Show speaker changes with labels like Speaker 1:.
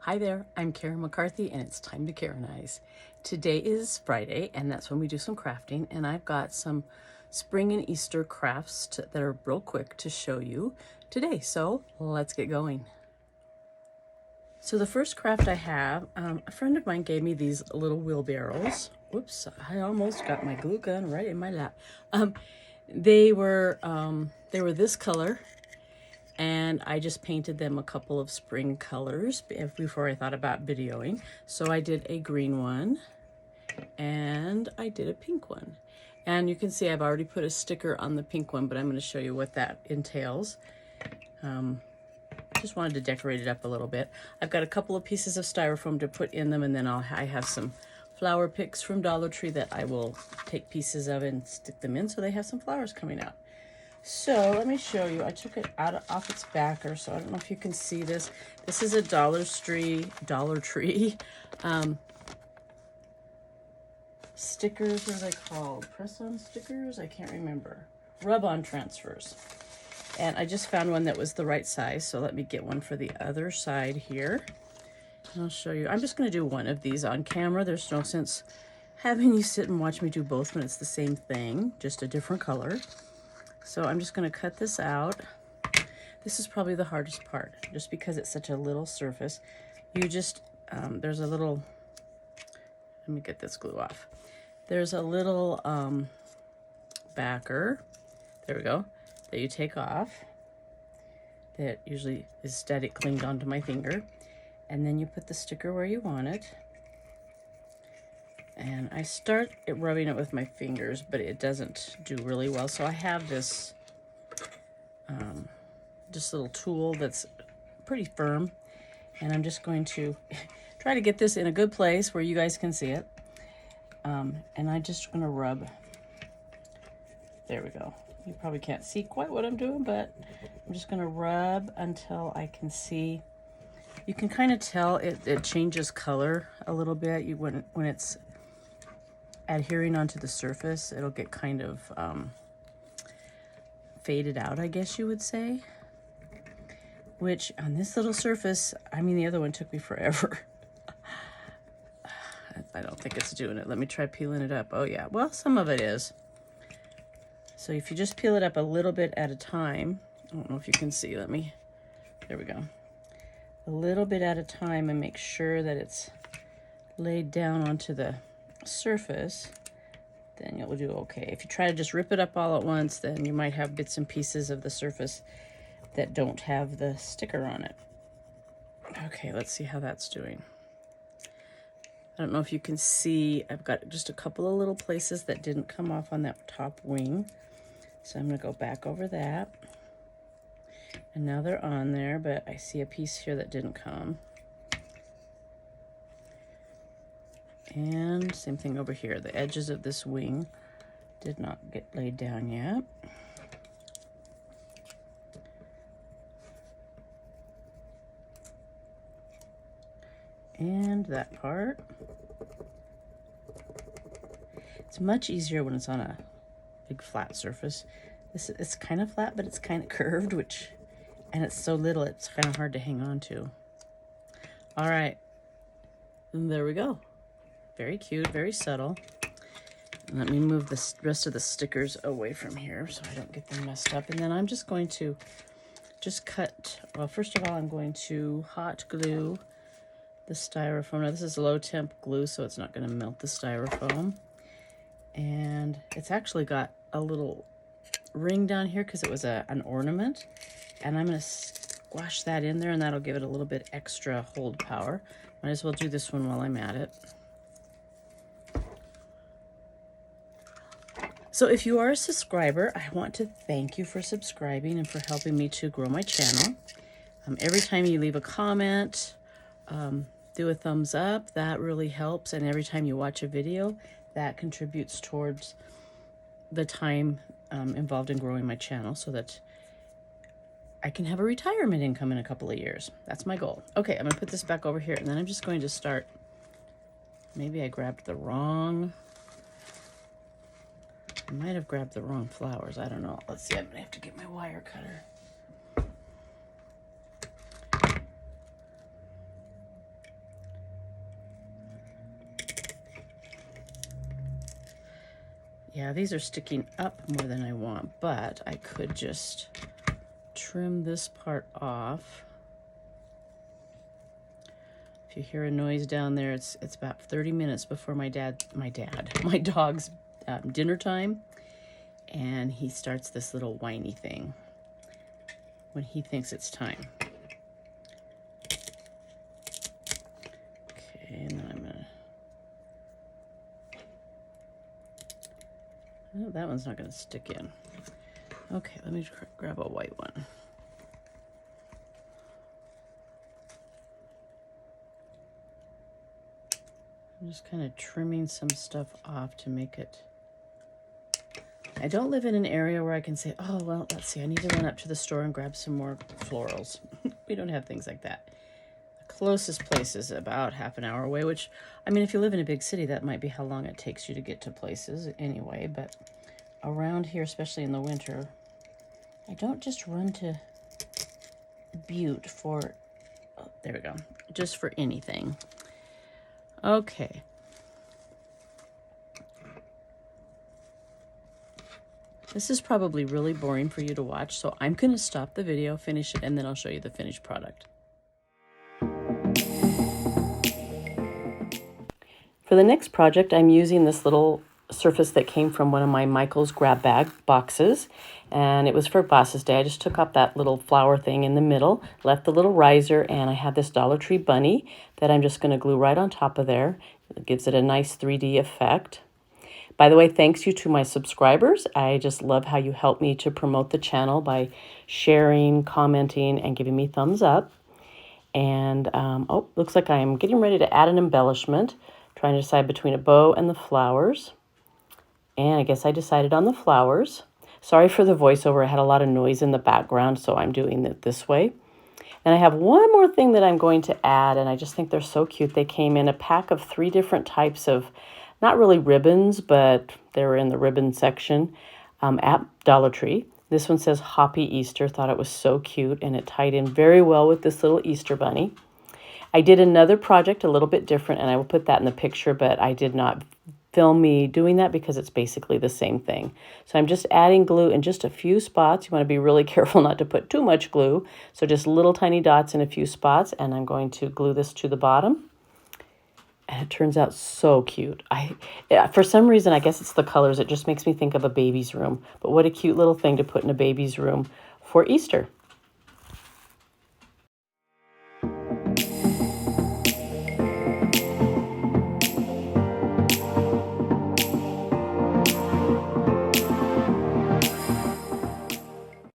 Speaker 1: Hi there, I'm Karen McCarthy and it's time to Karen-ize. Today is Friday and that's when we do some crafting, and I've got some spring and Easter crafts that are real quick to show you today. So let's get going. So the first craft I have, a friend of mine gave me these little wheelbarrels. Whoops, I almost got my glue gun right in my lap. They were this color, and I just painted them a couple of spring colors before I thought about videoing. So I did a green one and I did a pink one. And you can see I've already put a sticker on the pink one, but I'm going to show you what that entails. Just wanted to decorate it up a little bit. I've got a couple of pieces of styrofoam to put in them, and then I have some flower picks from Dollar Tree that I will take pieces of and stick them in so they have some flowers coming out. So let me show you. I took it off its backer, so I don't know if you can see this. This is a Dollar Tree stickers. What are they called? Press-on stickers? I can't remember. Rub-on transfers. And I just found one that was the right size, so let me get one for the other side here. And I'll show you. I'm just going to do one of these on camera. There's no sense having you sit and watch me do both when it's the same thing, just a different color. So I'm just going to cut this out. This is probably the hardest part, just because it's such a little surface. You just, there's a little, let me get this glue off. There's a little backer, there we go, that you take off. That usually is static clinged onto my finger. And then you put the sticker where you want it. And I start rubbing it with my fingers, but it doesn't do really well. So I have this just little tool that's pretty firm. And I'm just going to try to get this in a good place where you guys can see it. And I'm just going to rub. There we go. You probably can't see quite what I'm doing, but I'm just going to rub until I can see. You can kind of tell it changes color a little bit. When it's adhering onto the surface, it'll get kind of faded out, I guess you would say. Which on this little surface, I mean, the other one took me forever. I don't think it's doing it. Let me try peeling it up. Oh yeah, well, some of it is. So if you just peel it up a little bit at a time, I don't know if you can see, there we go. A little bit at a time, and make sure that it's laid down onto the surface, then you'll do okay. If you try to just rip it up all at once, then you might have bits and pieces of the surface that don't have the sticker on it. Okay, let's see how that's doing. I don't know if you can see, I've got just a couple of little places that didn't come off on that top wing. So I'm gonna go back over that. And now they're on there, but I see a piece here that didn't come. And same thing over here. The edges of this wing did not get laid down yet. And that part. It's much easier when it's on a big flat surface. It's kind of flat, but it's kind of curved, and it's so little, it's kind of hard to hang on to. All right, and there we go. Very cute, very subtle. And let me move the rest of the stickers away from here so I don't get them messed up. And then I'm just going to cut, well, first of all, I'm going to hot glue the styrofoam. Now this is low temp glue, so it's not going to melt the styrofoam. And it's actually got a little ring down here because it was an ornament. And I'm going to squash that in there, and that'll give it a little bit extra hold power. Might as well do this one while I'm at it. So if you are a subscriber, I want to thank you for subscribing and for helping me to grow my channel. Every time you leave a comment, do a thumbs up, that really helps. And every time you watch a video, that contributes towards the time involved in growing my channel so that I can have a retirement income in a couple of years. That's my goal. Okay, I'm gonna put this back over here, and then I'm just going to start. Maybe I grabbed the wrong, I might have grabbed the wrong flowers. I don't know. Let's see, I'm gonna have to get my wire cutter. Yeah, these are sticking up more than I want, but I could just trim this part off. If you hear a noise down there, it's about 30 minutes before my dog's dinner time, and he starts this little whiny thing when he thinks it's time. Okay, and then I'm gonna, oh, that one's not gonna stick in. Okay, let me grab a white one. I'm just kind of trimming some stuff off to make it. I don't live in an area where I can say, oh, well, let's see, I need to run up to the store and grab some more florals. We don't have things like that. The closest place is about half an hour away, which, I mean, if you live in a big city, that might be how long it takes you to get to places anyway. But around here, especially in the winter, I don't just run to Butte for, oh, there we go, just for anything. Okay. This is probably really boring for you to watch, so I'm going to stop the video, finish it, and then I'll show you the finished product. For the next project, I'm using this little surface that came from one of my Michael's grab bag boxes, and it was for Boss's Day. I just took up that little flower thing in the middle, left the little riser, and I have this Dollar Tree bunny that I'm just going to glue right on top of there. It gives it a nice 3D effect. By the way, thanks you to my subscribers. I just love how you help me to promote the channel by sharing, commenting, and giving me thumbs up. And, oh, looks like I'm getting ready to add an embellishment, trying to decide between a bow and the flowers. And I guess I decided on the flowers. Sorry for the voiceover. I had a lot of noise in the background, so I'm doing it this way. And I have one more thing that I'm going to add, and I just think they're so cute. They came in a pack of 3 different types of, not really ribbons, but they were in the ribbon section at Dollar Tree. This one says Happy Easter. Thought it was so cute, and it tied in very well with this little Easter bunny. I did another project a little bit different, and I will put that in the picture, but I did not film me doing that because it's basically the same thing. So I'm just adding glue in just a few spots. You want to be really careful not to put too much glue. So just little tiny dots in a few spots, and I'm going to glue this to the bottom. And it turns out so cute. For some reason, I guess it's the colors. It just makes me think of a baby's room. But what a cute little thing to put in a baby's room for Easter.